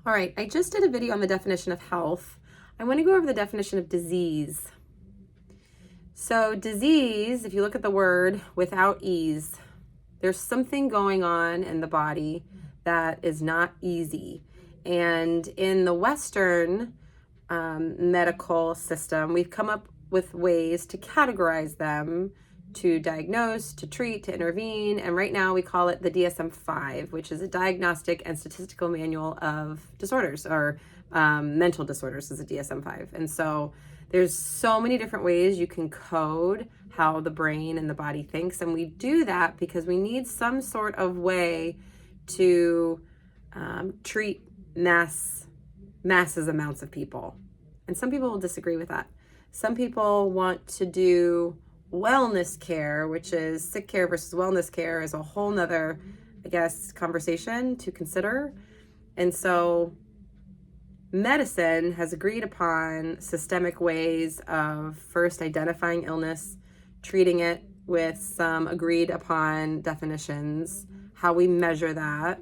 All right, I just did a video on the definition of health. I want to go over the definition of disease. So disease, if you look at the word without ease, there's something going on in the body that is not easy. And in the Western medical system, we've come up with ways to categorize them, to diagnose, to treat, to intervene. And right now we call it the DSM-5, which is a diagnostic and statistical manual of disorders, or mental disorders is a DSM-5. And so there's so many different ways you can code how the brain and the body thinks. And we do that because we need some sort of way to treat massive amounts of people. And some people will disagree with that. Some people want to do wellness care, which is sick care versus wellness care, is a whole nother, I guess, conversation to consider. And so medicine has agreed upon systemic ways of first identifying illness, treating it with some agreed upon definitions, how we measure that.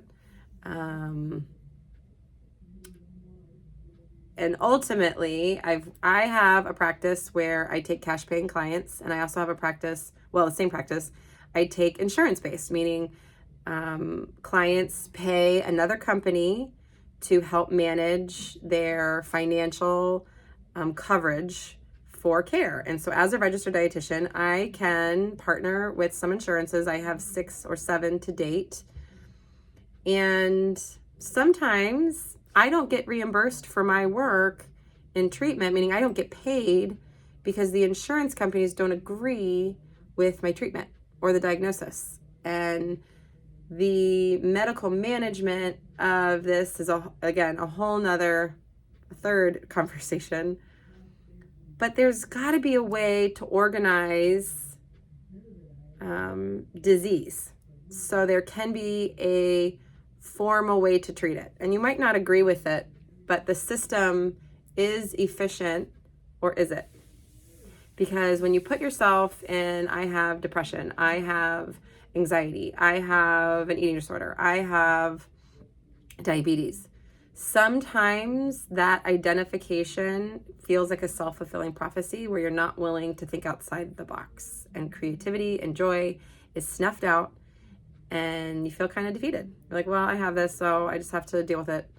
And ultimately, I have a practice where I take cash paying clients, and I also have a practice, well, the same practice, I take insurance based, meaning clients pay another company to help manage their financial coverage for care. And so as a registered dietitian, I can partner with some insurances. I have 6 or 7 to date. And sometimes I don't get reimbursed for my work in treatment, meaning I don't get paid because the insurance companies don't agree with my treatment or the diagnosis. And the medical management of this is, again, a whole nother third conversation. But there's got to be a way to organize disease. So there can be a formal way to treat it. And you might not agree with it, but the system is efficient, or is it? Because when you put yourself in, I have depression, I have anxiety, I have an eating disorder, I have diabetes. Sometimes that identification feels like a self-fulfilling prophecy where you're not willing to think outside the box, and creativity and joy is snuffed out, and you feel kind of defeated. You're like, well, I have this, so I just have to deal with it.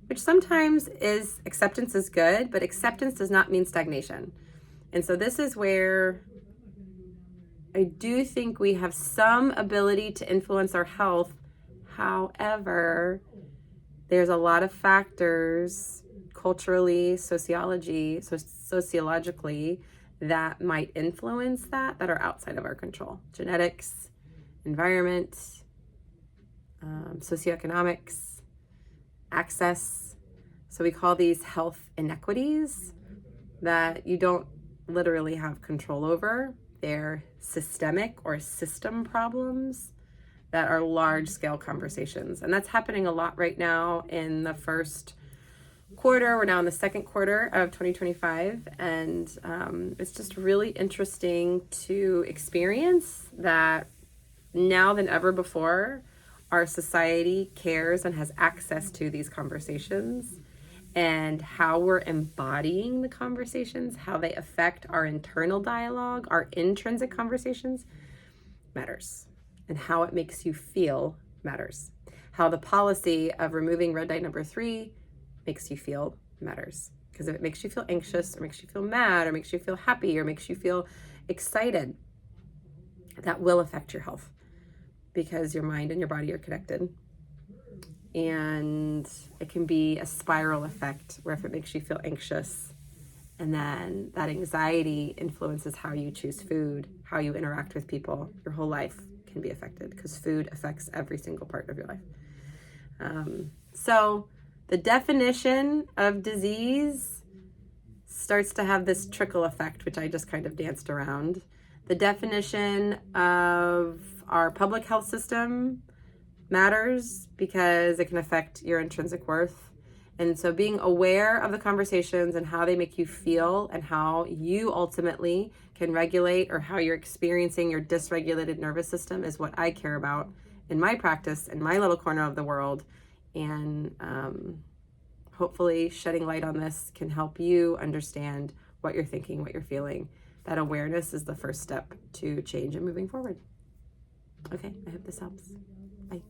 Which sometimes is, acceptance is good, but acceptance does not mean stagnation. And so this is where I do think we have some ability to influence our health. However, there's a lot of factors culturally, sociologically, that might influence that are outside of our control. Genetics, environment, socioeconomics, access. So we call these health inequities that you don't literally have control over. They're systemic or system problems that are large scale conversations. And that's happening a lot right now in the first quarter. We're now in the second quarter of 2025. And it's just really interesting to experience that now than ever before, our society cares and has access to these conversations, and how we're embodying the conversations, how they affect our internal dialogue, our intrinsic conversations matters, and how it makes you feel matters. How the policy of removing red dye number 3 makes you feel matters. Because if it makes you feel anxious, or makes you feel mad, or makes you feel happy, or makes you feel excited, that will affect your health, because your mind and your body are connected. And it can be a spiral effect where if it makes you feel anxious, and then that anxiety influences how you choose food, how you interact with people, your whole life can be affected, because food affects every single part of your life. So the definition of disease starts to have this trickle effect, which I just kind of danced around. The definition of our public health system matters because it can affect your intrinsic worth. And so being aware of the conversations and how they make you feel, and how you ultimately can regulate, or how you're experiencing your dysregulated nervous system, is what I care about in my practice, in my little corner of the world. And hopefully shedding light on this can help you understand what you're thinking, what you're feeling. That awareness is the first step to change and moving forward. Okay, I hope this helps. Bye.